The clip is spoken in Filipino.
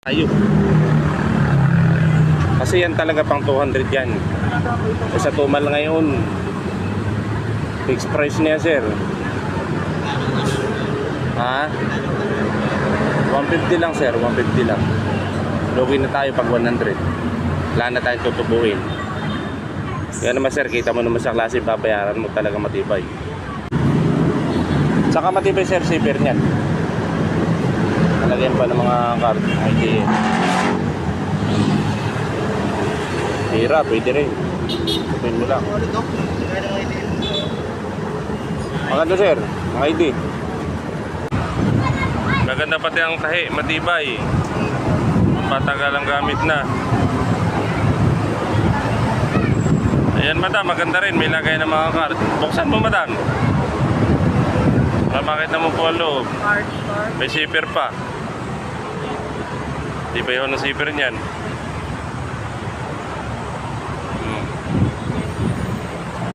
Tayo. Kasi yan talaga pang 200 yan. Sa tumal ngayon, fixed price niya sir. Ha? 150 lang sir, 150 lang. Lugi na tayo pag 100. Wala na tayong tutubuin. Yan naman sir, kita mo naman sa klase, babayaran mo talaga matibay. Saka matibay sir, saver niyan. Talagyan pa ng mga card ID. Hira, pwede rin. Tupin mo lang. Maganda sir, ang ID. Maganda pati ang tahi, matibay. Patagal ang gamit na. Ayan madam, maganda rin. May lagay ng mga card. Buksan mo madam. Makita mo po ang loob. May zipper pa. Di ba yun ang zipper niyan?